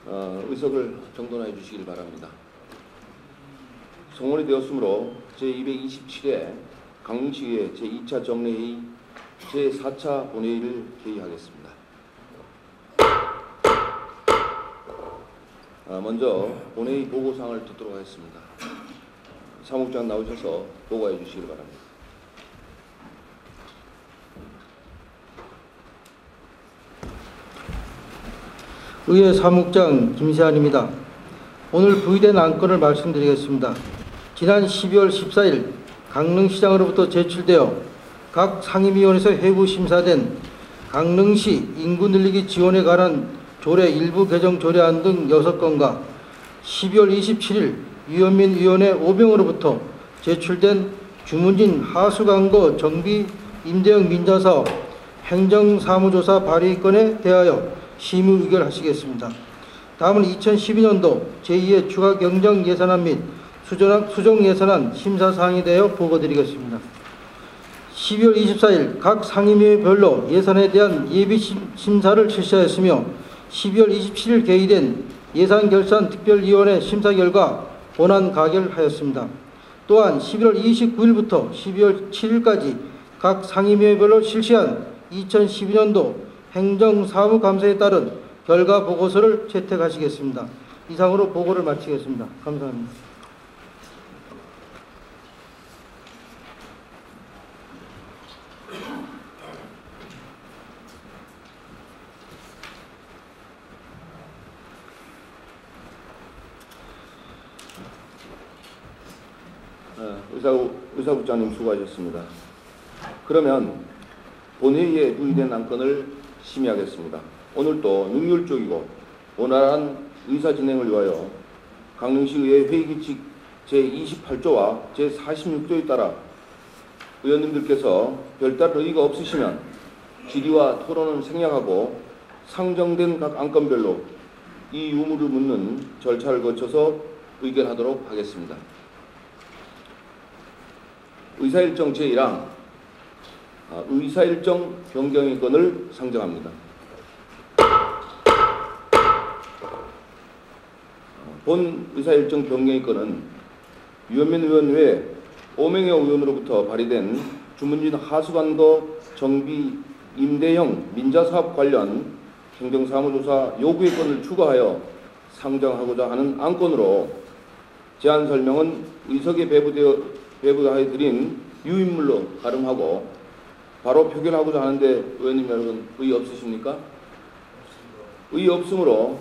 의석을 정돈해 주시길 바랍니다. 성원이 되었으므로 제227회 강릉시의회 제2차 정례회의 제4차 본회의를 개의하겠습니다. 먼저 본회의 보고사항을 듣도록 하겠습니다. 사무국장 나오셔서 보고해 주시길 바랍니다. 의회 사무국장 김세환입니다. 오늘 부의된 안건을 말씀드리겠습니다. 지난 12월 14일 강릉시장으로부터 제출되어 각 상임위원회에서 회부 심사된 강릉시 인구 늘리기 지원에 관한 조례 일부 개정 조례안 등 6건과 12월 27일 유현민 위원회 5명으로부터 제출된 주문진 하수관거 정비 임대형 민자사업 행정사무조사 발의건에 대하여 심의 의결하시겠습니다. 다음은 2012년도 제2회 추가 경정 예산안 및 수정 예산안 심사사항에 대하여 보고드리겠습니다. 12월 24일 각 상임위별로 예산에 대한 예비 심사를 실시하였으며 12월 27일 개의된 예산결산 특별위원회 심사 결과 본안 가결하였습니다. 또한 11월 29일부터 12월 7일까지 각 상임위별로 실시한 2012년도 행정사무감사에 따른 결과 보고서를 채택하시겠습니다. 이상으로 보고를 마치겠습니다. 감사합니다. 의사국장님 수고하셨습니다. 그러면 본회의에 부의된 안건을 심의하겠습니다. 오늘도 능률적이고 원활한 의사 진행을 위하여 강릉시의회 회의규칙 제28조와 제46조에 따라 의원님들께서 별다른 의의가 없으시면 질의와 토론은 생략하고 상정된 각 안건별로 이 유무를 묻는 절차를 거쳐서 의견하도록 하겠습니다. 의사일정 제1항 의사일정 변경의 건을 상정합니다. 본 의사일정 변경의 건은 유현민 의원 외 5명의 의원으로부터 발의된 주문진 하수관거 정비 임대형 민자사업 관련 행정사무조사 요구의 건을 추가하여 상정하고자 하는 안건으로 제안 설명은 의석에 배부하여 드린 유인물로 가름하고 바로 표결하고자 하는데 의원님 여러분 의의 없으십니까? 의의 없으므로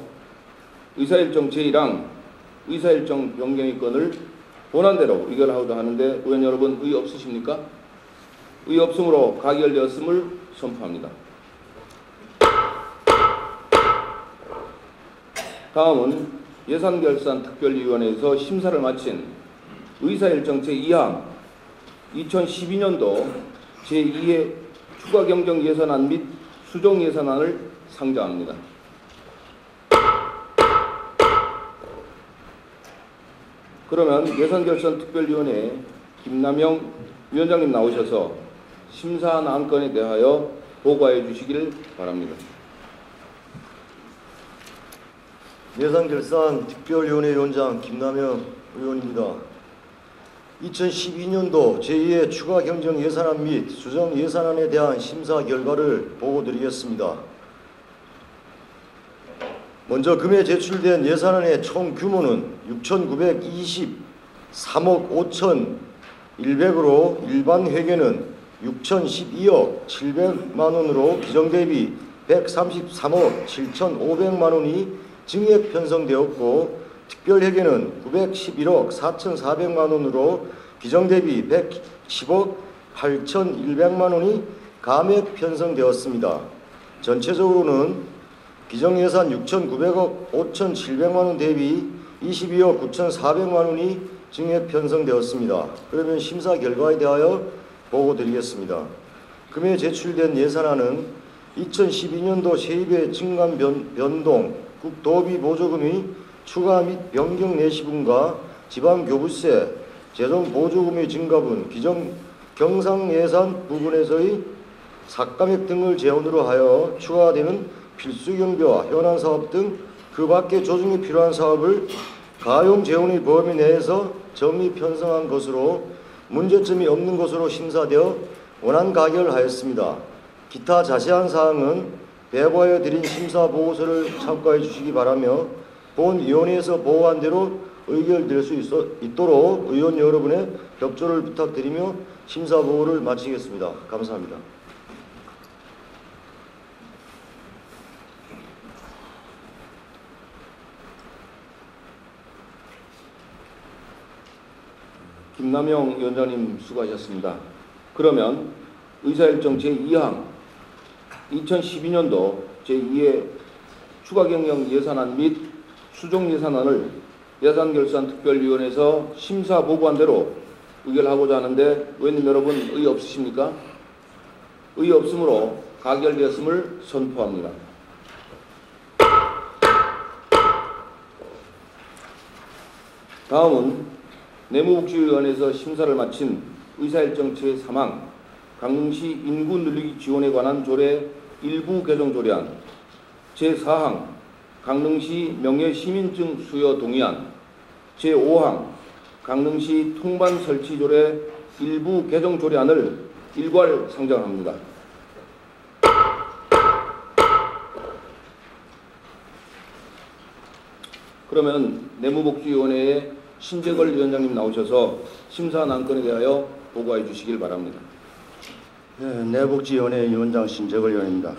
의사일정 제1항 의사일정 변경의 건을 본안대로 의결하고자 하는데 의원 여러분 의의 없으십니까? 의의 없으므로 가결되었음을 선포합니다. 다음은 예산결산특별위원회에서 심사를 마친 의사일정 제2항 2012년도 제2회 추가경정 예산안 및 수정 예산안을 상정합니다. 그러면 예산결산특별위원회 김남영 위원장님 나오셔서 심사한 안건에 대하여 보고해 주시기를 바랍니다. 예산결산특별위원회 위원장 김남영 의원입니다. 2012년도 제2회 추가 경정 예산안 및 수정 예산안에 대한 심사 결과를 보고드리겠습니다. 먼저 금에 제출된 예산안의 총 규모는 6,923억 5,100으로 일반 회계는 6,012억 700만 원으로 기정 대비 133억 7,500만 원이 증액 편성되었고 특별 회계는 911억 4,400만 원으로 기정 대비 110억 8,100만 원이 감액 편성되었습니다. 전체적으로는 기정예산 6,900억 5,700만 원 대비 22억 9,400만 원이 증액 편성되었습니다. 그러면 심사 결과에 대하여 보고드리겠습니다. 금에 제출된 예산안은 2012년도 세입의 증감 변동, 국도비 보조금의 추가 및 변경 내시분과 지방교부세, 재정보조금의 증가분, 경상예산 부분에서의 삭감액 등을 재원으로 하여 추가되는 필수경비와 현안사업 등 그 밖에 조정이 필요한 사업을 가용 재원의 범위 내에서 정리 편성한 것으로 문제점이 없는 것으로 심사되어 원안 가결하였습니다. 기타 자세한 사항은 배부하여 드린 심사 보고서를 참고해 주시기 바라며 본위원회에서 보고한 대로 의결될 수 있도록 의원 여러분의 협조를 부탁드리며 심사 보고를 마치겠습니다. 감사합니다. 김남영 위원장님 수고하셨습니다. 그러면 의사일정 제2항 2012년도 제2회 추가경영 예산안 및 수정예산안을 예산결산특별위원회에서 심사 보고한 대로 의결하고자 하는데 의원님 여러분 의의 없으십니까? 의의 없으므로 가결되었음을 선포합니다. 다음은 내무복지위원회에서 심사를 마친 의사일정 제3항 강릉시 인구 늘리기 지원에 관한 조례 일부 개정 조례안, 제4항 강릉시 명예시민증 수여 동의안, 제5항 강릉시 통반 설치 조례 일부 개정 조례안을 일괄 상정합니다. 그러면 내무복지위원회에 신재걸 위원장님 나오셔서 심사 난건에 대하여 보고해 주시길 바랍니다. 네, 내복지위원회 위원장 신재걸 의원입니다.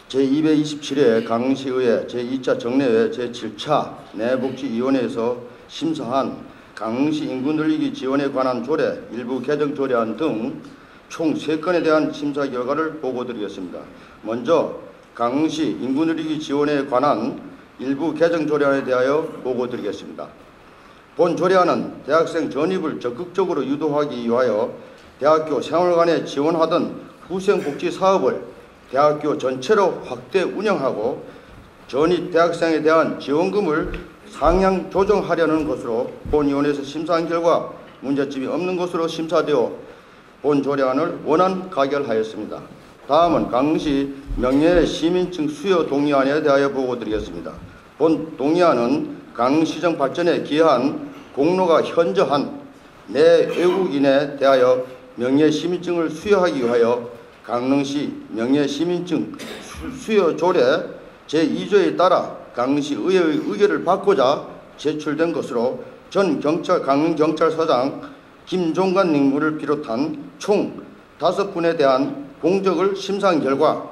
제227회 강릉시의회 제2차 정례회 제7차 내복지위원회에서 심사한 강릉시 인구 늘리기 지원에 관한 조례 일부 개정 조례안 등 총 3건에 대한 심사 결과를 보고드리겠습니다. 먼저 강릉시 인구 늘리기 지원에 관한 일부 개정 조례안에 대하여 보고드리겠습니다. 본 조례안은 대학생 전입을 적극적으로 유도하기 위하여 대학교 생활관에 지원하던 후생복지 사업을 대학교 전체로 확대 운영하고 전입 대학생에 대한 지원금을 상향 조정하려는 것으로 본위원회에서 심사한 결과 문제점이 없는 것으로 심사되어 본 조례안을 원안 가결하였습니다. 다음은 강릉시 명예시민증 수여 동의안에 대하여 보고드리겠습니다. 본 동의안은 강릉시정 발전에 기여한 공로가 현저한 내 외국인에 대하여 명예시민증을 수여하기 위하여 강릉시 명예시민증 수여 조례 제2조에 따라 강릉시 의회의 의결을 받고자 제출된 것으로 전 강릉경찰서장 김종관 님을 비롯한 총 5분에 대한 공적을 심사한 결과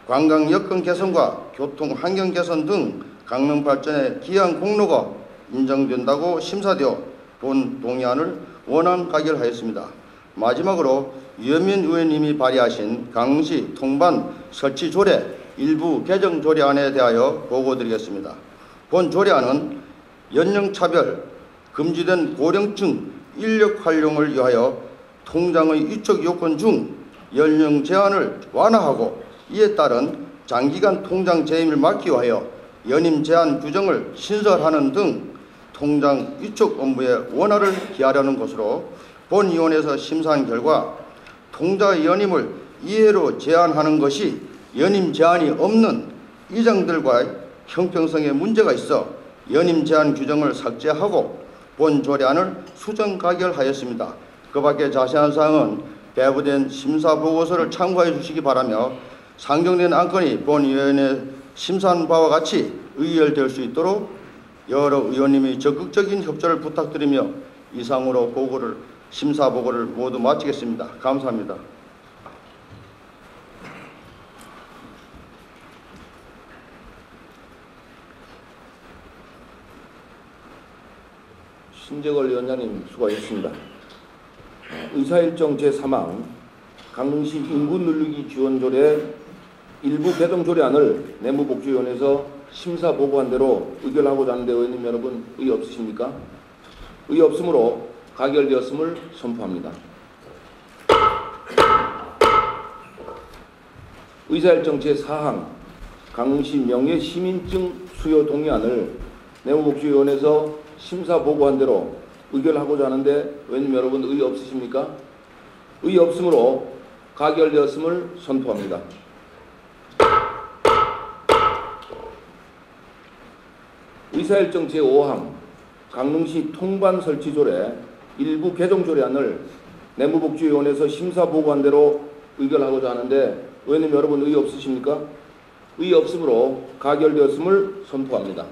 관광 여건 개선과 교통 환경 개선 등 강릉 발전에 기여한 공로가 인정된다고 심사되어 본 동의안을 원안 가결하였습니다. 마지막으로 유현민 의원님이 발의하신 강릉시 통반 설치 조례 일부 개정 조례안에 대하여 보고드리겠습니다. 본 조례안은 연령차별, 금지된 고령층 인력 활용을 위하여 통장의 위촉 요건 중 연령 제한을 완화하고 이에 따른 장기간 통장 재임을 막기 위하여 연임 제한 규정을 신설하는 등 통장 위촉 업무의 원화를 기하려는 것으로 본위원회에서 심사한 결과 통장 연임을 이해로 제한하는 것이 연임 제한이 없는 이장들과 형평성에 문제가 있어 연임 제한 규정을 삭제하고 본 조례안을 수정 가결하였습니다. 그 밖에 자세한 사항은 배부된 심사 보고서를 참고해 주시기 바라며 상정된 안건이 본위원회 심사한 바와 같이 의결될 수 있도록 여러 의원님이 적극적인 협조를 부탁드리며 이상으로 심사 보고를 모두 마치겠습니다. 감사합니다. 신재걸 위원장님 수고하셨습니다. 의사일정 제3항 강릉시 인구 늘리기 지원 조례 일부 개정 조례안을 내무복지위원회에서 심사 보고한 대로 의결하고자 하는데 의원님 여러분 의의 없으십니까? 의의 없으므로 가결되었음을 선포합니다. 의사일정 제4항 강릉시 명예시민증 수여 동의안을 내무복지위원회에서 심사 보고한 대로 의결하고자 하는데 의원님 여러분 의의 없으십니까? 의의 없으므로 가결되었음을 선포합니다. 의사일정 제5항 강릉시 통반 설치조례 일부 개정 조례안을 내무복지위원회에서 심사보고한 대로 의결하고자 하는데 의원님 여러분 의의 없으십니까? 의의 없으므로 가결되었음을 선포합니다.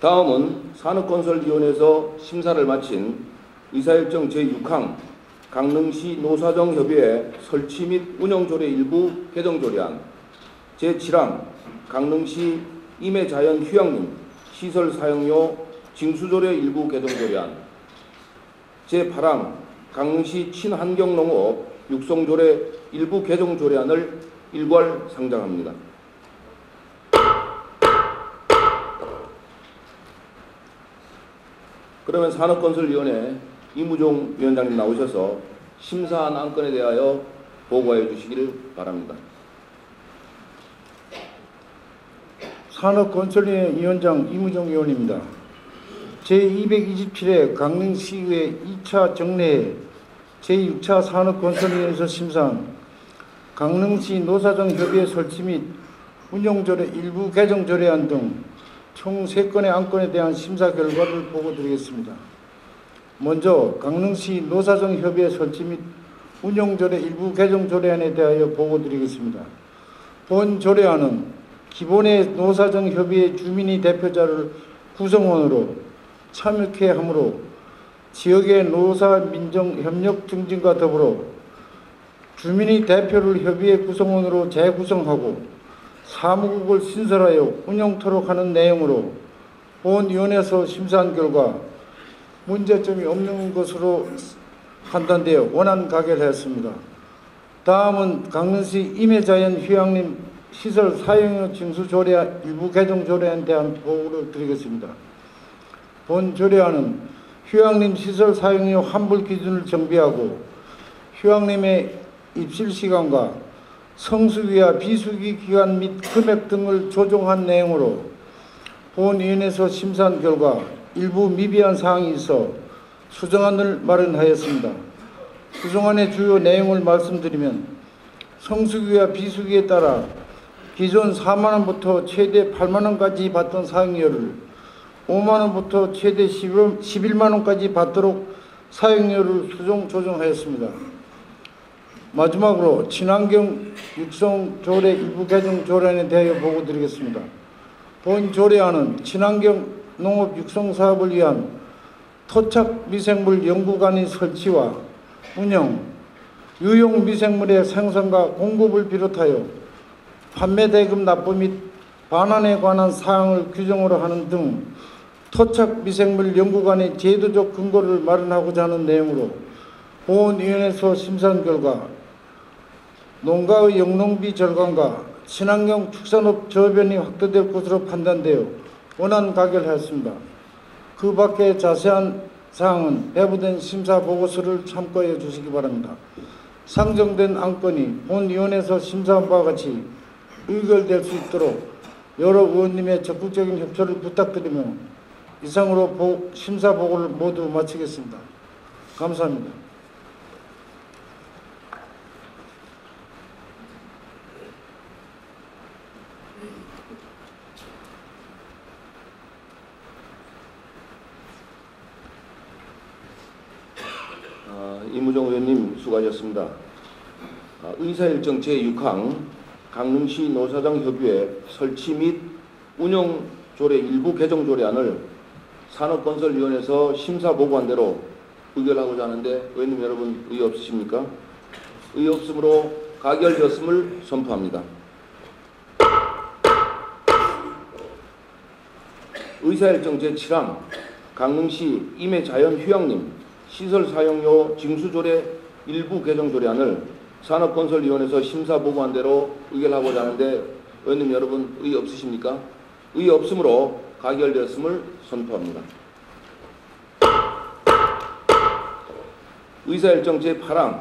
다음은 산업건설위원회에서 심사를 마친 의사일정 제6항 강릉시 노사정협의회 설치 및 운영조례 일부 개정조례안, 제7항 강릉시 임해자연휴양림 시설 사용료 징수조례 일부 개정조례안, 제8항 강릉시 친환경농업 육성조례 일부 개정조례안을 일괄 상정합니다. 그러면 산업건설위원회 이무종 위원장님 나오셔서 심사한 안건에 대하여 보고해 주시기를 바랍니다. 산업건설위원회 위원장 이무종 의원입니다. 제227회 강릉시의회 2차 정례회 제6차 산업건설위원회에서 심사한 강릉시 노사정협의회 설치 및 운영조례 일부 개정조례안 등 총 3건의 안건에 대한 심사 결과를 보고드리겠습니다. 먼저 강릉시 노사정협의회 설치 및 운영조례 일부 개정조례안에 대하여 보고드리겠습니다. 본 조례안은 기본의 노사정협의회 주민이 대표자를 구성원으로 참여케 하므로 지역의 노사민정협력 증진과 더불어 주민이 대표를 협의회 구성원으로 재구성하고 사무국을 신설하여 운영토록 하는 내용으로 본위원회에서 심사한 결과 문제점이 없는 것으로 판단되어 원안 가결하였습니다. 다음은 강릉시 임해자연휴양림 시설 사용료 징수 조례 일부 개정 조례안에 대한 보고를 드리겠습니다. 본 조례안은 휴양림 시설 사용료 환불 기준을 정비하고 휴양림의 입실 시간과 성수기와 비수기 기간 및 금액 등을 조정한 내용으로 본위원회에서 심사한 결과 일부 미비한 사항이 있어 수정안을 마련하였습니다. 수정안의 주요 내용을 말씀드리면 성수기와 비수기에 따라 기존 4만원부터 최대 8만원까지 받던 사용료를 5만원부터 최대 11만원까지 받도록 사용료를 조정하였습니다. 마지막으로 친환경 육성조례 일부 개정 조례안에 대하여 보고드리겠습니다. 본 조례안은 친환경 농업 육성 사업을 위한 토착 미생물 연구관의 설치와 운영, 유용 미생물의 생산과 공급을 비롯하여 판매 대금 납부 및 반환에 관한 사항을 규정으로 하는 등 토착 미생물 연구관의 제도적 근거를 마련하고자 하는 내용으로 보훈위원회에서 심사한 결과 농가의 영농비 절감과 친환경 축산업 저변이 확대될 것으로 판단되어 원안 가결하였습니다. 그 밖의 자세한 사항은 배부된 심사 보고서를 참고해 주시기 바랍니다. 상정된 안건이 본위원회에서 심사한 바와 같이 의결될 수 있도록 여러 의원님의 적극적인 협조를 부탁드리며 이상으로 심사 보고를 모두 마치겠습니다. 감사합니다. 이무종 의원님 수고하셨습니다. 의사일정 제6항 강릉시 노사정협의회 설치 및 운영조례 일부 개정조례안을 산업건설위원회에서 심사보고한 대로 의결하고자 하는데 의원님 여러분 의의 없으십니까? 의의 없으므로 가결되었음을 선포합니다. 의사일정 제7항 강릉시 임해자연휴양림 시설 사용료 징수조례 일부 개정조례안을 산업건설위원회에서 심사보고한 대로 의결하고자 하는데 의원님 여러분 의의 없으십니까? 의의 없으므로 가결되었음을 선포합니다. 의사일정 제8항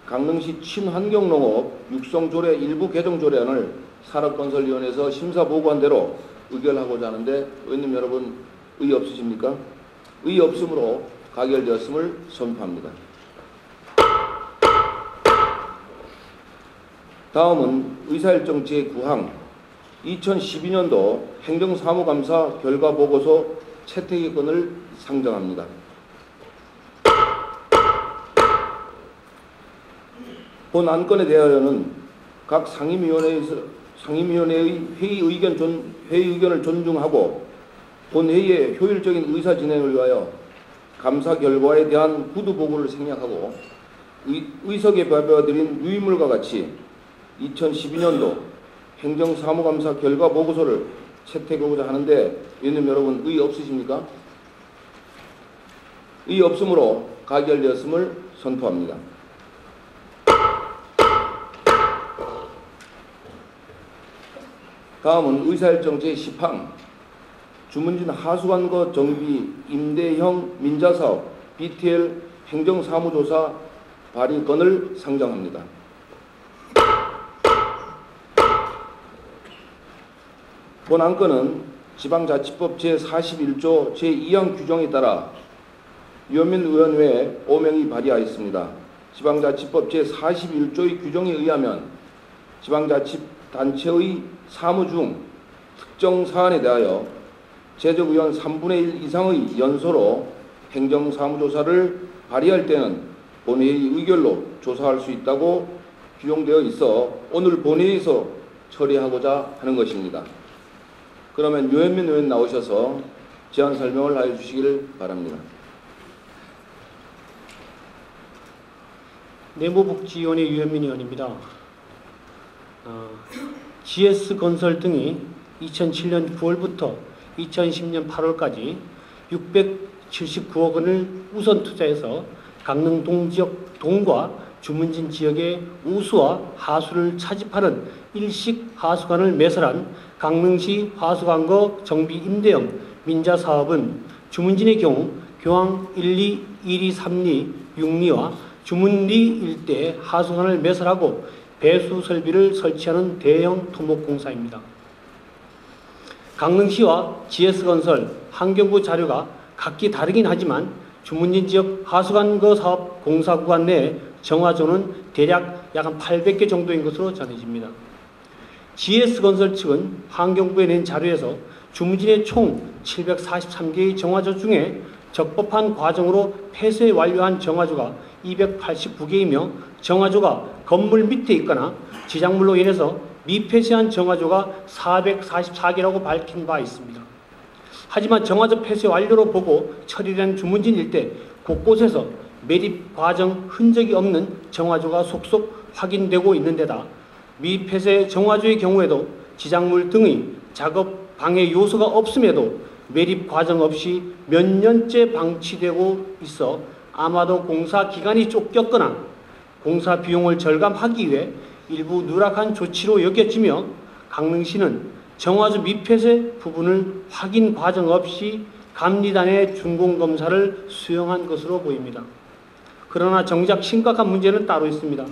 강릉시 친환경농업 육성조례 일부 개정조례안을 산업건설위원회에서 심사보고한 대로 의결하고자 하는데 의원님 여러분 의의 없으십니까? 의의 없으므로 가결되었음을 선포합니다. 다음은 의사일정 제9항 2012년도 행정사무감사 결과보고서 채택의 건을 상정합니다. 본 안건에 대하여는 각 상임위원회의 회의 의견을 존중하고 본 회의의 효율적인 의사 진행을 위하여 감사 결과에 대한 후두 보고를 생략하고 의석에 발표드린 유의물과 같이 2012년도 행정사무감사 결과 보고서를 채택하고자 하는데 위원님 여러분 의의 없으십니까? 의의 없으므로 가결되었음을 선포합니다. 다음은 의사일정 제10항 주문진 하수관거 정비 임대형 민자사업 BTL 행정사무조사 발의건을 상정합니다. 본 안건은 지방자치법 제41조 제2항 규정에 따라 유현민 의원 외에 5명이 발의하였습니다. 지방자치법 제41조의 규정에 의하면 지방자치단체의 사무 중 특정 사안에 대하여 재적의원 3분의 1 이상의 연소로 행정사무조사를 발의할 때는 본회의 의결로 조사할 수 있다고 규정되어 있어 오늘 본회의에서 처리하고자 하는 것입니다. 그러면 유현민 의원 나오셔서 제안 설명을 하여 주시기를 바랍니다. 내무복지위원회 유현민 의원입니다. GS건설 등이 2007년 9월부터 2010년 8월까지 679억 원을 우선 투자해서 강릉 동지역 동과 주문진 지역의 우수와 하수를 차집하는 일식 하수관을 매설한 강릉시 하수관거 정비 임대형 민자 사업은 주문진의 경우 교황 1리, 2리, 3리, 6리와 주문리 일대 하수관을 매설하고 배수 설비를 설치하는 대형 토목공사입니다. 강릉시와 GS건설, 환경부 자료가 각기 다르긴 하지만 주문진 지역 하수관거 사업 공사 구간 내 정화조는 대략 약 한 800개 정도인 것으로 전해집니다. GS건설 측은 환경부에 낸 자료에서 주문진의 총 743개의 정화조 중에 적법한 과정으로 폐쇄 완료한 정화조가 289개이며 정화조가 건물 밑에 있거나 지작물로 인해서 미폐쇄한 정화조가 444개라고 밝힌 바 있습니다. 하지만 정화조 폐쇄 완료로 보고 처리된 주문진 일대 곳곳에서 매립 과정 흔적이 없는 정화조가 속속 확인되고 있는 데다 미폐쇄 정화조의 경우에도 지작물 등의 작업 방해 요소가 없음에도 매립 과정 없이 몇 년째 방치되고 있어 아마도 공사 기간이 쫓겼거나 공사 비용을 절감하기 위해 일부 누락한 조치로 여겨지며 강릉시는 정화조 미폐쇄 부분을 확인 과정 없이 감리단의 준공검사를 수용한 것으로 보입니다. 그러나 정작 심각한 문제는 따로 있습니다.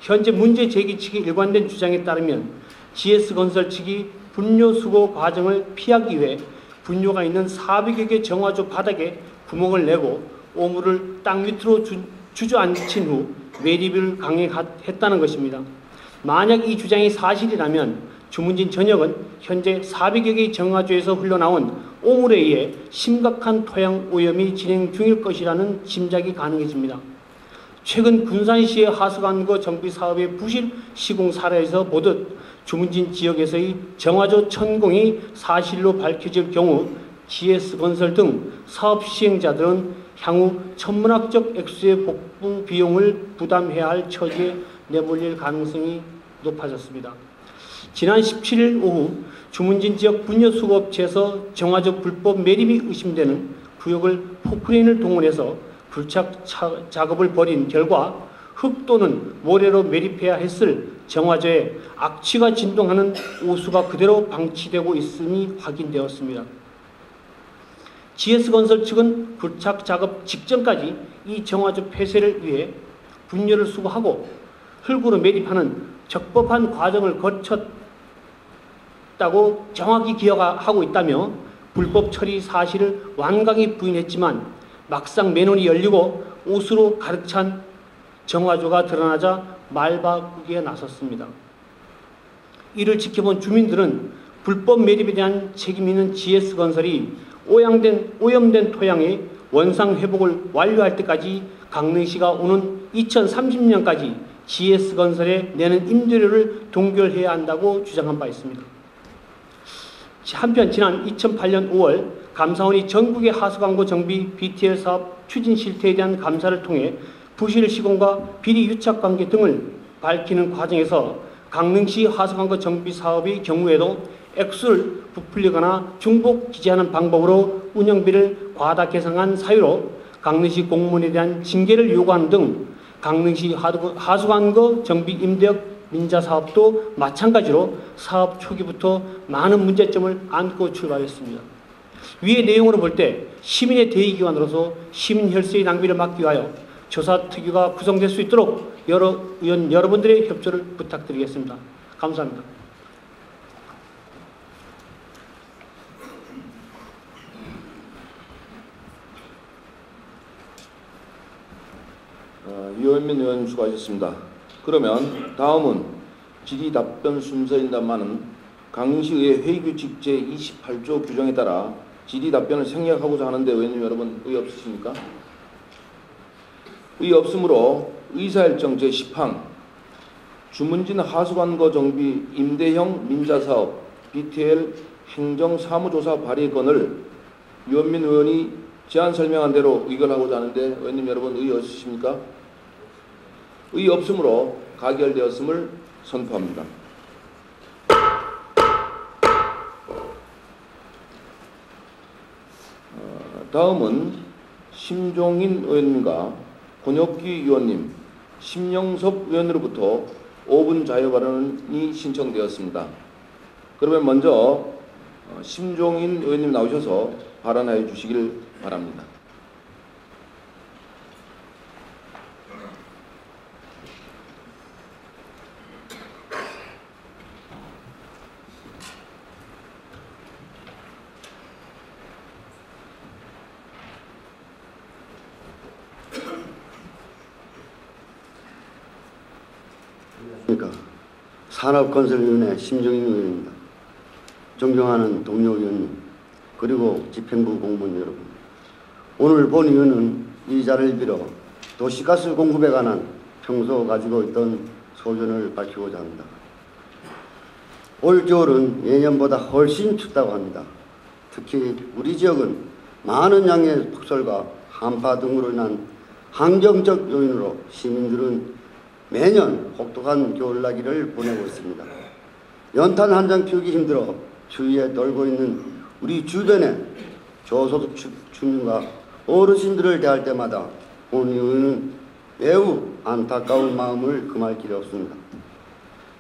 현재 문제 제기 측의 일관된 주장에 따르면 GS건설 측이 분뇨 수거 과정을 피하기 위해 분뇨가 있는 400여 개 정화조 바닥에 구멍을 내고 오물을 땅 밑으로 주저앉힌 후 매립을 강행했다는 것입니다. 만약 이 주장이 사실이라면 주문진 전역은 현재 400여 개의 정화조에서 흘러나온 오물에 의해 심각한 토양 오염이 진행 중일 것이라는 짐작이 가능해집니다. 최근 군산시의 하수관거 정비 사업의 부실 시공 사례에서 보듯 주문진 지역에서의 정화조 천공이 사실로 밝혀질 경우 GS건설 등 사업 시행자들은 향후 천문학적 액수의 복구 비용을 부담해야 할 처지에 내몰릴 가능성이 높아졌습니다. 지난 17일 오후 주문진 지역 분뇨수거업체에서 정화조 불법 매립이 의심되는 구역을 포크레인을 동원해서 불착 작업을 벌인 결과 흙 또는 모래로 매립해야 했을 정화조에 악취가 진동하는 오수가 그대로 방치되고 있음이 확인되었습니다. GS건설 측은 불착 작업 직전까지 이 정화조 폐쇄를 위해 분뇨를 수거하고 흙으로 매립하는 적법한 과정을 거쳤다고 정확히 기억하고 있다며 불법 처리 사실을 완강히 부인했지만 막상 맨홀이 열리고 오수로 가득 찬 정화조가 드러나자 말바꾸기에 나섰습니다. 이를 지켜본 주민들은 불법 매립에 대한 책임 있는 GS건설이 오염된 토양의 원상 회복을 완료할 때까지 강릉시가 오는 2030년까지 GS건설에 내는 임대료를 동결해야 한다고 주장한 바 있습니다. 한편 지난 2008년 5월 감사원이 전국의 하수광고 정비 BTL 사업 추진 실태에 대한 감사를 통해 부실 시공과 비리 유착 관계 등을 밝히는 과정에서 강릉시 하수광고 정비 사업의 경우에도 액수를 부풀리거나 중복 기재하는 방법으로 운영비를 과다 계산한 사유로 강릉시 공무원에 대한 징계를 요구하는 등 강릉시 하수관거 정비 임대업 민자 사업도 마찬가지로 사업 초기부터 많은 문제점을 안고 출발했습니다. 위의 내용으로 볼 때 시민의 대의기관으로서 시민 혈세의 낭비를 막기 위하여 조사특위가 구성될 수 있도록 여러분들의 협조를 부탁드리겠습니다. 감사합니다. 유현민 의원 수고하셨습니다. 그러면 다음은 질의 답변 순서입니다만은 강릉시의 회의규칙 제28조 규정에 따라 질의 답변을 생략하고자 하는데 의원님 여러분 의의 없으십니까? 의의 없으므로 의사일정 제10항 주문진 하수관거 정비 임대형 민자사업 BTL 행정사무조사 발의 건을 유현민 의원이 제안 설명한 대로 의결하고자 하는데 의원님 여러분 의의 없으십니까? 의의 없으므로 가결되었음을 선포합니다. 다음은 심종인 의원님과 권혁기 의원님, 심영섭 의원으로부터 5분 자유 발언이 신청되었습니다. 그러면 먼저 심종인 의원님 나오셔서 발언하여 주시길 바랍니다. 산업건설위원회 심정인 의원입니다. 존경하는 동료 의원님, 그리고 집행부 공무원 여러분, 오늘 본 의원은 이 자리를 빌어 도시가스 공급에 관한 평소 가지고 있던 소견을 밝히고자 합니다. 올 겨울은 예년보다 훨씬 춥다고 합니다. 특히 우리 지역은 많은 양의 폭설과 한파 등으로 인한 환경적 요인으로 시민들은 매년 혹독한 겨울나기를 보내고 있습니다. 연탄 한 장 피우기 힘들어 주위에 놀고 있는 우리 주변의 저소득 주민과 어르신들을 대할 때마다 본 의원은 매우 안타까운 마음을 금할 길이 없습니다.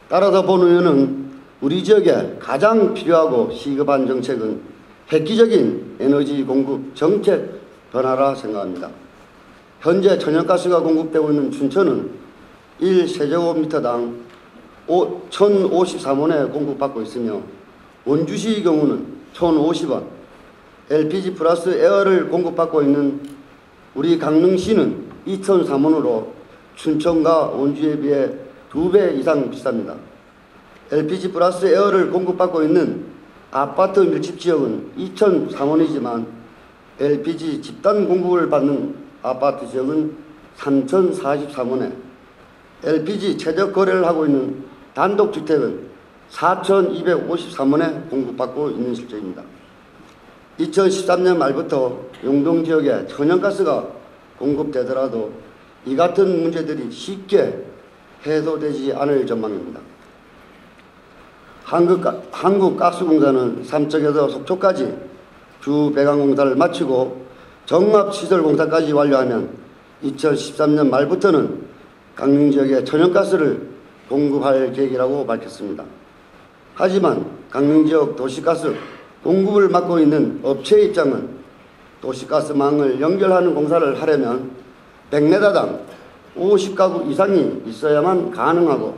따라서 본 의원은 우리 지역에 가장 필요하고 시급한 정책은 획기적인 에너지 공급 정책 변화라 생각합니다. 현재 천연가스가 공급되고 있는 춘천은 1세제곱미터당 1,053원에 공급받고 있으며 원주시의 경우는 1,050원, LPG 플러스 에어를 공급받고 있는 우리 강릉시는 2,003원으로 춘천과 원주에 비해 2배 이상 비쌉니다. LPG 플러스 에어를 공급받고 있는 아파트 밀집 지역은 2,003원이지만 LPG 집단 공급을 받는 아파트 지역은 3,043원에 LPG 최저 거래를 하고 있는 단독주택은 4,253원에 공급받고 있는 실정입니다. 2013년 말부터 용동 지역에 천연가스가 공급되더라도 이 같은 문제들이 쉽게 해소되지 않을 전망입니다. 한국가스공사는 삼척에서 속초까지 주 배관 공사를 마치고 정합시설 공사까지 완료하면 2013년 말부터는 강릉 지역에 천연가스를 공급할 계획이라고 밝혔습니다. 하지만 강릉 지역 도시가스 공급을 맡고 있는 업체의 입장은 도시가스망을 연결하는 공사를 하려면 100m당 50가구 이상이 있어야만 가능하고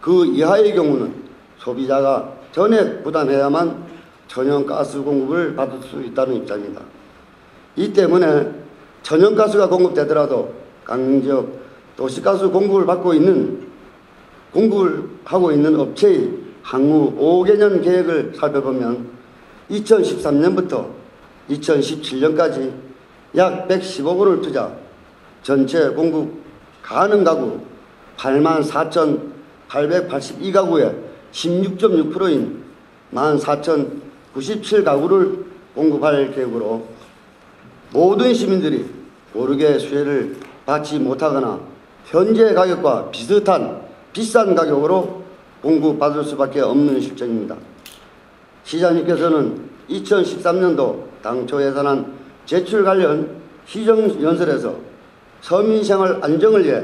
그 이하의 경우는 소비자가 전액 부담해야만 천연가스 공급을 받을 수 있다는 입장입니다. 이 때문에 천연가스가 공급되더라도 강릉 지역 도시가스 공급을 하고 있는 업체의 향후 5개년 계획을 살펴보면 2013년부터 2017년까지 약 110억 원을 투자, 전체 공급 가능 가구 84,882가구의 16.6%인 14,097가구를 공급할 계획으로 모든 시민들이 고르게 수혜를 받지 못하거나 현재 가격과 비슷한 비싼 가격으로 공급받을 수밖에 없는 실정입니다. 시장님께서는 2013년도 당초 예산안 제출 관련 시정연설에서 서민생활 안정을 위해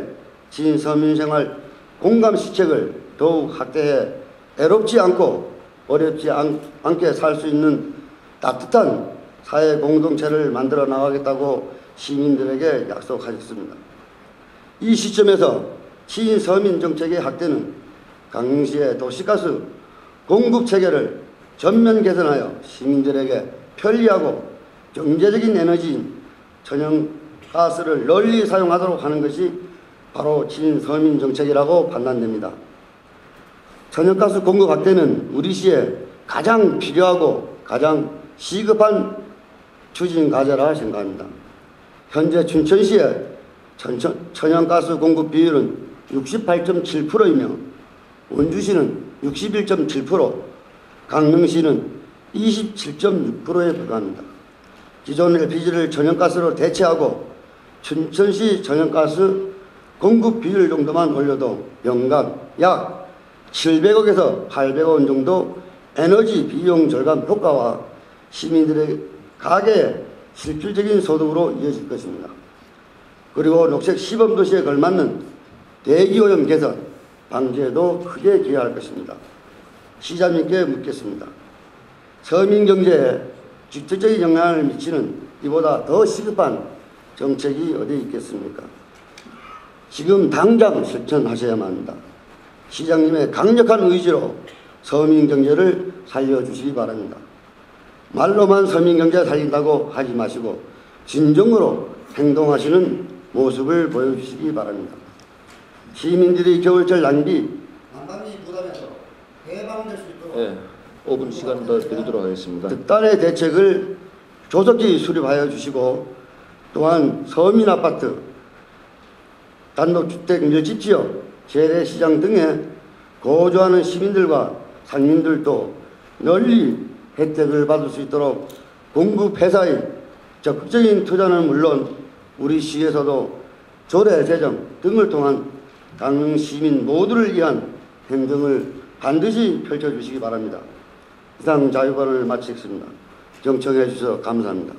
진서민생활 공감시책을 더욱 확대해 애롭지 않고 어렵지 않게 살 수 있는 따뜻한 사회 공동체를 만들어 나가겠다고 시민들에게 약속하셨습니다. 이 시점에서 친서민 정책의 확대는 강릉시의 도시가스 공급 체계를 전면 개선하여 시민들에게 편리하고 경제적인 에너지인 천연가스를 널리 사용하도록 하는 것이 바로 친서민 정책이라고 판단됩니다. 천연가스 공급 확대는 우리 시에 가장 필요하고 가장 시급한 추진 과제라 생각합니다. 현재 춘천시의 천연가스 공급 비율은 68.7%이며 원주시는 61.7%, 강릉시는 27.6%에 불과합니다. 기존 LPG를 천연가스로 대체하고 춘천시 천연가스 공급 비율 정도만 올려도 연간 약 700억에서 800억 원 정도 에너지 비용 절감 효과와 시민들의 가계에 실질적인 소득으로 이어질 것입니다. 그리고 녹색 시범도시에 걸맞는 대기오염 개선, 방지에도 크게 기여할 것입니다. 시장님께 묻겠습니다. 서민 경제에 직접적인 영향을 미치는 이보다 더 시급한 정책이 어디 있겠습니까? 지금 당장 실천하셔야만 합니다. 시장님의 강력한 의지로 서민 경제를 살려주시기 바랍니다. 말로만 서민 경제 살린다고 하지 마시고 진정으로 행동하시는 모습을 보여주시기 바랍니다. 시민들이 겨울철 낭비, 난방비 부담에서 해방될 수 있도록 네, 5분 시간 더 드리도록 하겠습니다. 특단의 대책을 조속히 수립하여 주시고 또한 서민 아파트, 단독주택 밀집지역, 재래시장 등에 거주하는 시민들과 상인들도 널리 혜택을 받을 수 있도록 공급회사의 적극적인 투자는 물론 우리 시에서도 조례 제정 등을 통한 강릉 시민 모두를 위한 행정을 반드시 펼쳐주시기 바랍니다. 이상 자유발언을 마치겠습니다. 경청해 주셔서 감사합니다.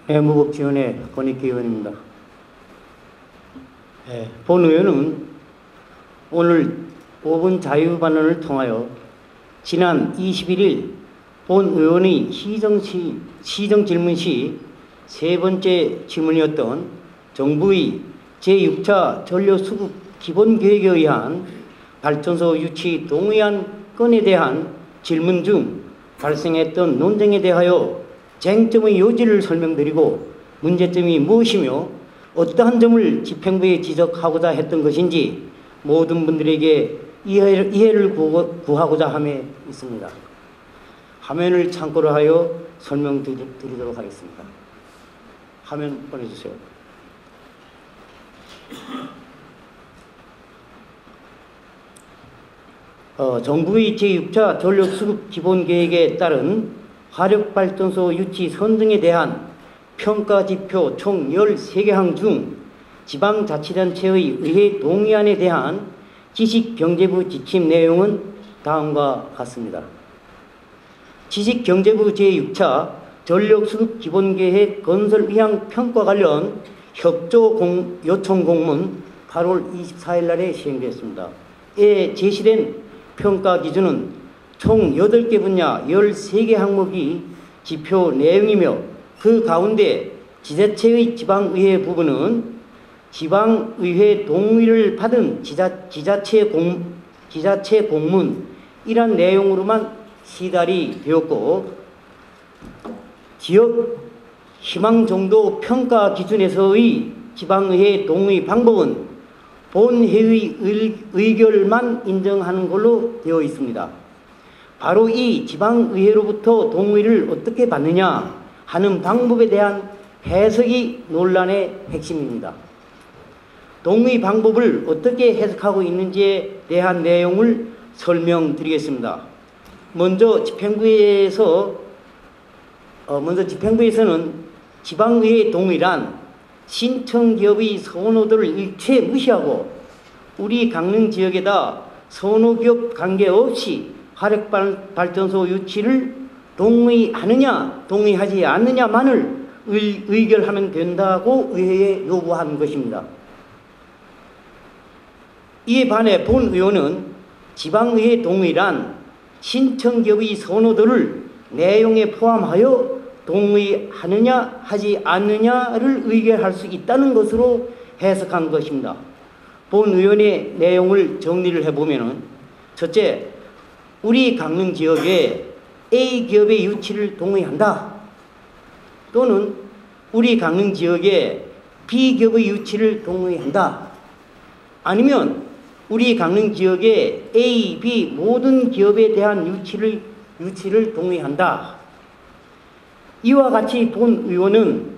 내무법지원의 권익기 의원입니다. 본 의원은 오늘 5분 자유반론을 통하여 지난 21일 본 의원의 시정질문 시 세 번째 질문이었던 정부의 제6차 전력수급 기본계획에 의한 발전소 유치 동의안 건에 대한 질문 중 발생했던 논쟁에 대하여 쟁점의 요지를 설명드리고 문제점이 무엇이며 어떠한 점을 집행부에 지적하고자 했던 것인지 모든 분들에게 이해를 구하고자 함에 있습니다. 화면을 참고로 하여 설명드리도록 하겠습니다. 화면 보내주세요. 정부의 제6차 전력수급 기본계획에 따른 화력발전소 유치 선정에 대한 평가지표 총 13개항 중 지방자치단체의 의회 동의안에 대한 지식경제부 지침 내용은 다음과 같습니다. 지식경제부 제6차 전력수급 기본계획 건설 의향 평가 관련 협조 요청 공문 8월 24일 날에 시행되었습니다. 이에 제시된 평가 기준은 총 8개 분야 13개 항목이 지표 내용이며 그 가운데 지자체의 지방의회 부분은 지방의회 동의를 받은 지자체 공문 이란 내용으로만 시달이 되었고 지역 희망정도 평가 기준에서의 지방의회 동의 방법은 본회의 의결만 인정하는 걸로 되어 있습니다. 바로 이 지방의회로부터 동의를 어떻게 받느냐 하는 방법에 대한 해석이 논란의 핵심입니다. 동의 방법을 어떻게 해석하고 있는지에 대한 내용을 설명드리겠습니다. 먼저 집행부에서는 지방의회 동의란 신청기업의 선호도를 일체 무시하고 우리 강릉 지역에다 선호기업 관계없이 화력발전소 유치를 동의하느냐 동의하지 않느냐만을 의결하면 된다고 의회에 요구한 것입니다. 이에 반해 본 의원은 지방의회 동의란 신청기업의 선호도를 내용에 포함하여 동의하느냐 하지 않느냐를 의결할 수 있다는 것으로 해석한 것입니다. 본 의원의 내용을 정리를 해보면 첫째, 우리 강릉 지역에 A기업의 유치를 동의한다. 또는 우리 강릉 지역에 B기업의 유치를 동의한다. 아니면 우리 강릉 지역에 A, B 모든 기업에 대한 유치를 동의한다. 이와 같이 본 의원은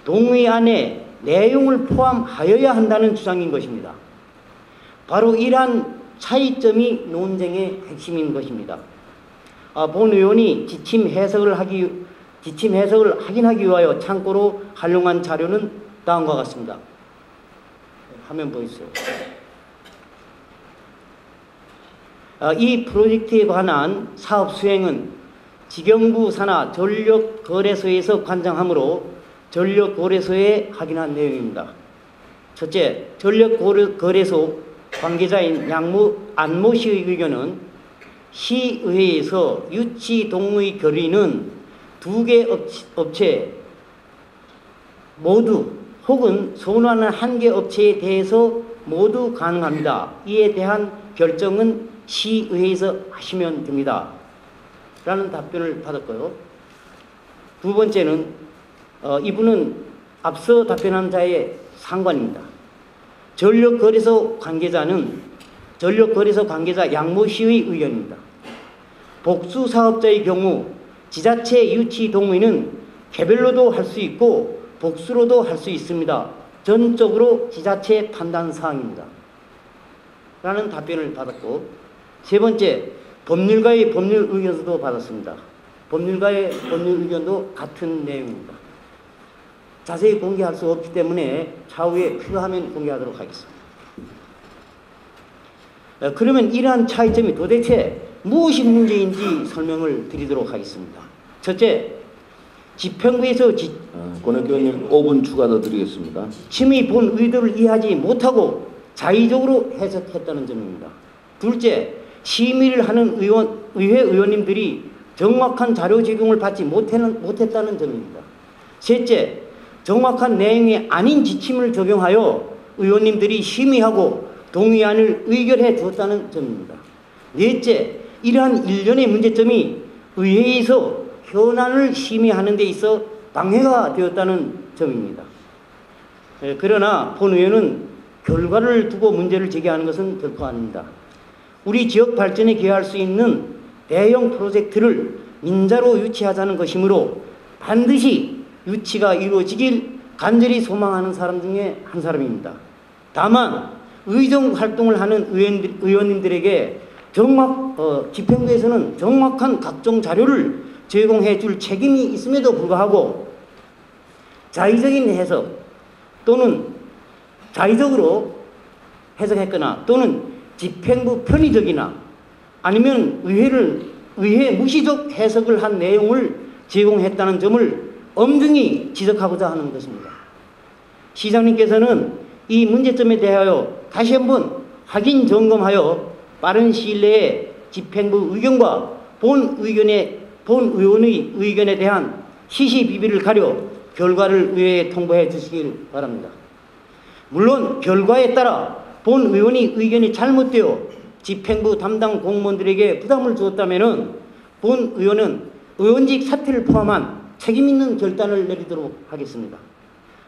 동의 안에 내용을 포함하여야 한다는 주장인 것입니다. 바로 이러한 차이점이 논쟁의 핵심인 것입니다. 본 의원이 지침 해석을 확인하기 위하여 참고로 활용한 자료는 다음과 같습니다. 화면 보이세요. 이 프로젝트에 관한 사업 수행은 지경부 산하 전력거래소에서 관장하므로 전력거래소에 확인한 내용입니다. 첫째, 전력거래소 관계자인 안모 씨의 의견은 시의회에서 유치 동의 결의는 2개 업체 모두 혹은 선호하는 1개 업체에 대해서 모두 가능합니다. 이에 대한 결정은 시의회에서 하시면 됩니다. 라는 답변을 받았고요. 두 번째는 이분은 앞서 답변한 자의 상관입니다. 전력거래소 관계자 양모 씨의 의견입니다. 복수 사업자의 경우 지자체 유치 동의는 개별로도 할 수 있고 복수로도 할 수 있습니다. 전적으로 지자체 판단 사항입니다. 라는 답변을 받았고, 세 번째, 법률가의 법률 의견서도 받았습니다. 법률가의 법률 의견도 같은 내용입니다. 자세히 공개할 수 없기 때문에 차후에 필요하면 공개하도록 하겠습니다. 그러면 이러한 차이점이 도대체 무엇이 문제인지 설명을 드리도록 하겠습니다. 첫째, 집행부에서 권혁기 의원님 5분 추가 더 드리겠습니다. 지침의 본 의도를 이해하지 못하고 자의적으로 해석했다는 점입니다. 둘째, 심의를 하는 의회 의원님들이 정확한 자료 제공을 받지 못했다는 점입니다. 셋째, 정확한 내용이 아닌 지침을 적용하여 의원님들이 심의하고 동의안을 의결해 주었다는 점입니다. 넷째, 이러한 일련의 문제점이 의회에서 현안을 심의하는 데 있어 방해가 되었다는 점입니다. 그러나 본 의원은 결과를 두고 문제를 제기하는 것은 결코 아닙니다. 우리 지역 발전에 기여할 수 있는 대형 프로젝트를 민자로 유치하자는 것이므로 반드시 유치가 이루어지길 간절히 소망하는 사람 중에 한 사람입니다. 다만 의정 활동을 하는 의원님들에게 집행부에서는 정확한 각종 자료를 제공해 줄 책임이 있음에도 불구하고 자의적인 해석 또는 자의적으로 해석했거나 또는 집행부 편의적이나 아니면 의회 무시적 해석을 한 내용을 제공했다는 점을 엄중히 지적하고자 하는 것입니다. 시장님께서는 이 문제점에 대하여 다시 한번 확인 점검하여 빠른 시일 내에 집행부 의견과 본 의원의 의견에 대한 시시비비를 가려 결과를 의회에 통보해 주시길 바랍니다. 물론 결과에 따라 본 의원의 의견이 잘못되어 집행부 담당 공무원들에게 부담을 주었다면 본 의원은 의원직 사퇴를 포함한 책임 있는 결단을 내리도록 하겠습니다.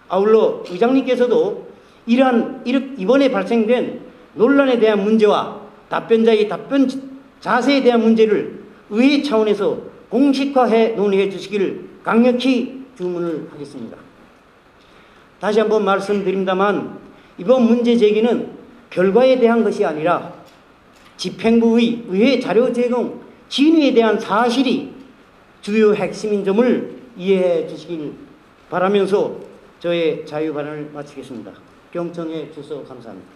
아울러 의장님께서도 이번에 발생된 논란에 대한 문제와 답변자의 답변 자세에 대한 문제를 의회 차원에서 공식화해 논의해 주시길 강력히 주문을 하겠습니다. 다시 한번 말씀드립니다만 이번 문제 제기는 결과에 대한 것이 아니라 집행부의 의회 자료 제공 진위에 대한 사실이 주요 핵심인 점을 이해해 주시길 바라면서 저의 자유 발언을 마치겠습니다. 경청해 주셔서 감사합니다.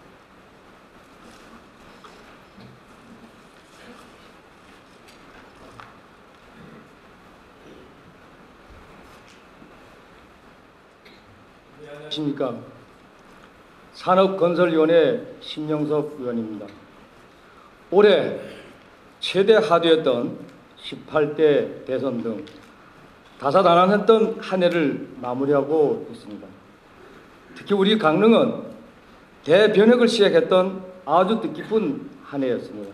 안녕하십니까. 산업건설위원회 신영섭 의원입니다. 올해 최대 화두였던 18대 대선 등 다사다난했던 한 해를 마무리하고 있습니다. 특히 우리 강릉은 대변혁을 시작했던 아주 뜻깊은 한 해였습니다.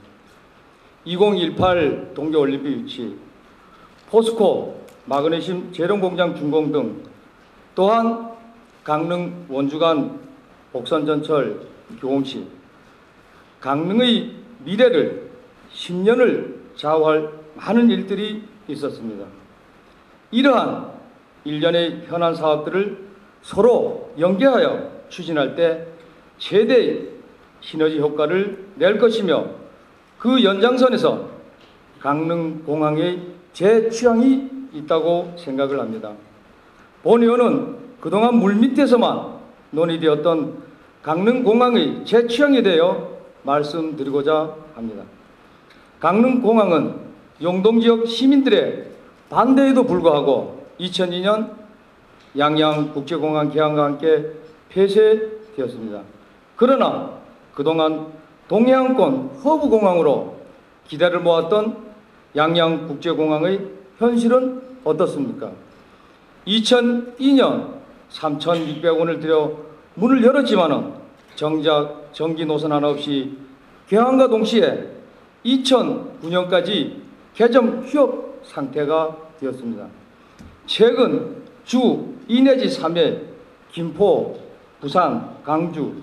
2018 동계올림픽 유치, 포스코, 마그네슘 재련공장 준공 등 또한 강릉 원주간 복선전철 교홍시, 강릉의 미래를 10년을 좌우할 많은 일들이 있었습니다. 이러한 일련의 현안 사업들을 서로 연계하여 추진할 때 최대의 시너지 효과를 낼 것이며 그 연장선에서 강릉공항의 재취향이 있다고 생각을 합니다. 본 의원은 그동안 물밑에서만 논의되었던 강릉공항의 재취향에 대하여 말씀드리고자 합니다. 강릉공항은 용동지역 시민들의 반대에도 불구하고 2002년 양양국제공항 개항과 함께 폐쇄되었습니다. 그러나 그동안 동해안권 허브공항으로 기대를 모았던 양양국제공항의 현실은 어떻습니까? 2002년 3,600원을 들여 문을 열었지만은 정작 전기 노선 하나 없이 개항과 동시에 2009년까지 개점 휴업 상태가 되었습니다. 최근 주 2 내지 3회 김포, 부산, 강주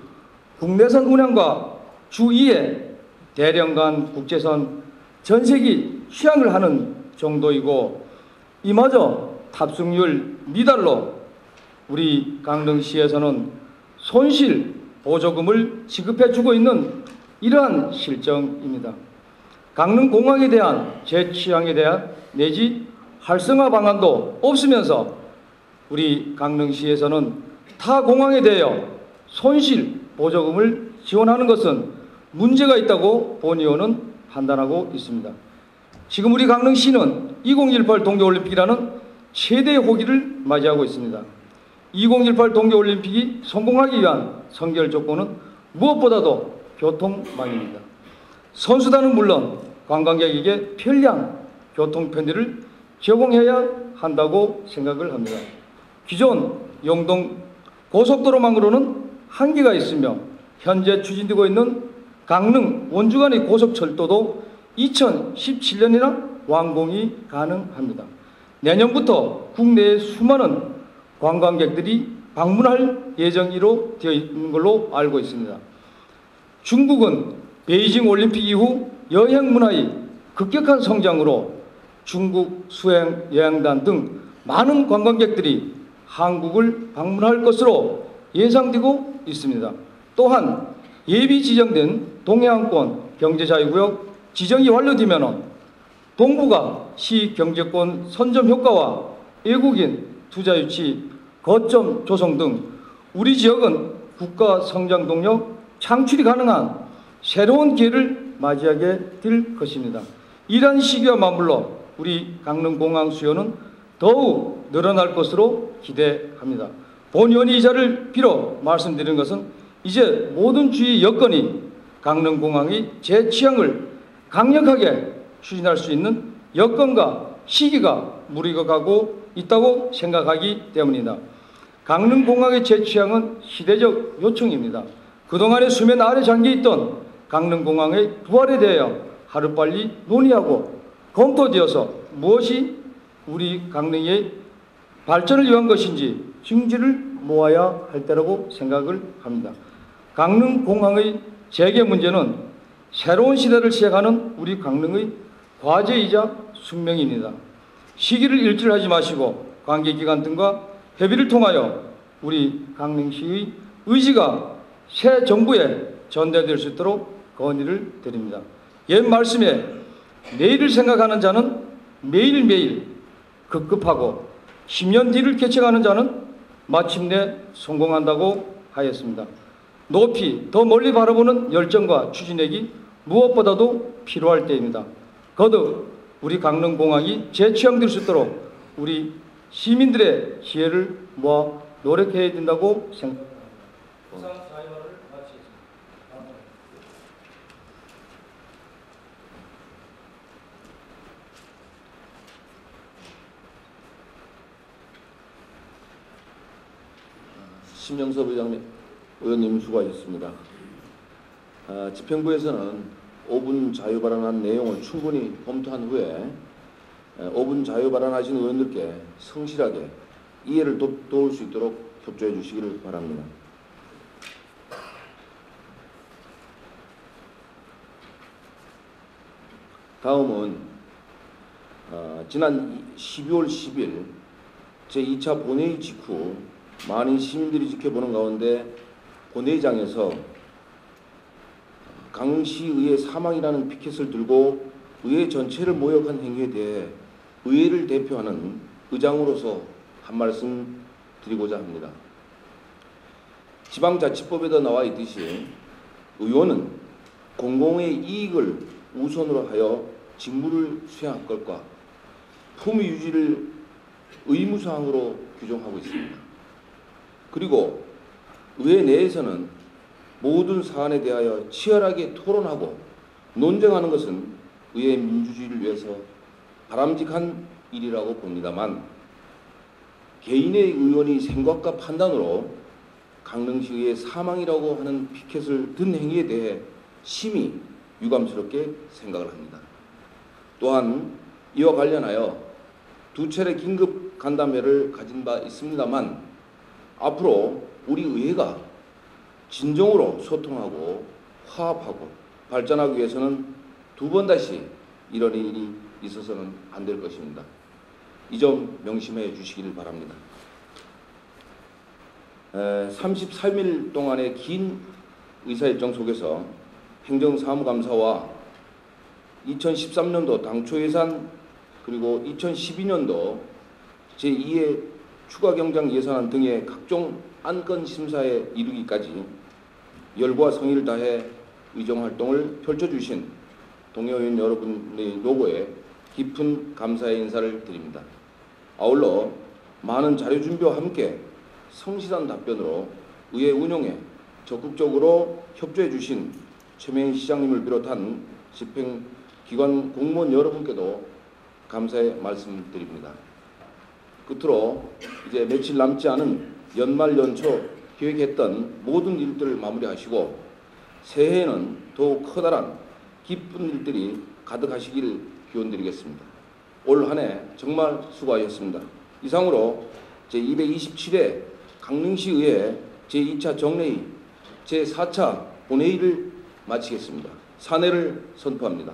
국내선 운항과 주 2회 대령간 국제선 전세기 휴항을 하는 정도이고 이마저 탑승률 미달로 우리 강릉시에서는 손실 보조금을 지급해주고 있는 이러한 실정입니다. 강릉공항에 대한 재취향에 대한 내지 활성화 방안도 없으면서 우리 강릉시에서는 타 공항에 대하여 손실 보조금을 지원하는 것은 문제가 있다고 본 의원은 판단하고 있습니다. 지금 우리 강릉시는 2018 동계올림픽이라는 최대의 호기를 맞이하고 있습니다. 2018 동계올림픽이 성공하기 위한 선결 조건은 무엇보다도 교통망입니다. 선수단은 물론 관광객에게 편리한 교통 편의를 제공해야 한다고 생각을 합니다. 기존 영동 고속도로망으로는 한계가 있으며 현재 추진되고 있는 강릉 원주 간의 고속철도도 2017년이나 완공이 가능합니다. 내년부터 국내에 수많은 관광객들이 방문할 예정으로 되어 있는 걸로 알고 있습니다. 중국은 베이징 올림픽 이후 여행 문화의 급격한 성장으로 중국 수행 여행단 등 많은 관광객들이 한국을 방문할 것으로 예상되고 있습니다. 또한 예비 지정된 동해안권 경제자유구역 지정이 완료되면 동북아 시경제권 선점 효과와 외국인 투자 유치, 거점 조성 등 우리 지역은 국가 성장 동력 창출이 가능한 새로운 기회를 맞이하게 될 것입니다. 이러한 시기와 맞물러 우리 강릉공항 수요는 더욱 늘어날 것으로 기대합니다. 본 의원이 이 자리를 빌어 말씀드리는 것은 이제 모든 주의 여건이 강릉공항의 재취향을 강력하게 추진할 수 있는 여건과 시기가 무르익어가고 있다고 생각하기 때문이다. 강릉공항의 재취향은 시대적 요청입니다. 그동안의 수면 아래 잠겨있던 강릉공항의 부활에 대하여 하루빨리 논의하고 검토되어서 무엇이 우리 강릉의 발전을 위한 것인지 증지를 모아야 할 때라고 생각을 합니다. 강릉공항의 재개 문제는 새로운 시대를 시작하는 우리 강릉의 과제이자 숙명입니다. 시기를 일주일하지 마시고 관계기관 등과 협의를 통하여 우리 강릉시의 의지가 새 정부에 전달될 수 있도록 건의를 드립니다. 옛 말씀에 내일을 생각하는 자는 매일매일 급급하고 10년 뒤를 개척하는 자는 마침내 성공한다고 하였습니다. 높이 더 멀리 바라보는 열정과 추진력이 무엇보다도 필요할 때입니다. 거듭 우리 강릉공항이 재취항될 수 있도록 우리 시민들의 지혜를 모아 노력해야 된다고 생각합니다. 이상 자유화를 마치겠습니다. 심영섭 의원님 수고하셨습니다. 집행부에서는 5분 자유 발언한 내용을 충분히 검토한 후에 5분 자유 발언하신 의원들께 성실하게 이해를 도울 수 있도록 협조해 주시기를 바랍니다. 다음은 지난 12월 10일 제2차 본회의 직후 많은 시민들이 지켜보는 가운데 본회의장에서 강릉시의회 사망이라는 피켓을 들고 의회 전체를 모욕한 행위에 대해 의회를 대표하는 의장으로서 한 말씀 드리고자 합니다. 지방자치법에도 나와 있듯이 의원은 공공의 이익을 우선으로 하여 직무를 수행할 것과 품위 유지를 의무사항으로 규정하고 있습니다. 그리고 의회 내에서는 모든 사안에 대하여 치열하게 토론하고 논쟁하는 것은 의회 민주주의를 위해서 바람직한 일이라고 봅니다만 개인의 의원이 생각과 판단으로 강릉시의회 사망이라고 하는 피켓을 든 행위에 대해 심히 유감스럽게 생각을 합니다. 또한 이와 관련하여 2차례 긴급 간담회를 가진 바 있습니다만 앞으로 우리 의회가 진정으로 소통하고 화합하고 발전하기 위해서는 2번 다시 이런 일이 있어서는 안 될 것입니다. 이 점 명심해 주시기를 바랍니다. 33일 동안의 긴 의사일정 속에서 행정사무감사와 2013년도 당초 예산 그리고 2012년도 제2회 추가경장 예산안 등의 각종 안건 심사에 이르기까지 열과 성의를 다해 의정활동을 펼쳐주신 동료의원 여러분의 노고에 깊은 감사의 인사를 드립니다. 아울러 많은 자료 준비와 함께 성실한 답변으로 의회 운영에 적극적으로 협조해 주신 최명희 시장님을 비롯한 집행기관 공무원 여러분께도 감사의 말씀드립니다. 끝으로 이제 며칠 남지 않은 연말 연초 계획했던 모든 일들을 마무리하시고 새해에는 더욱 커다란 기쁜 일들이 가득하시기를 기원드리겠습니다. 올 한 해 정말 수고하셨습니다. 이상으로 제227회 강릉시의회 제2차 정례위 제4차 본회의를 마치겠습니다. 사내를 선포합니다.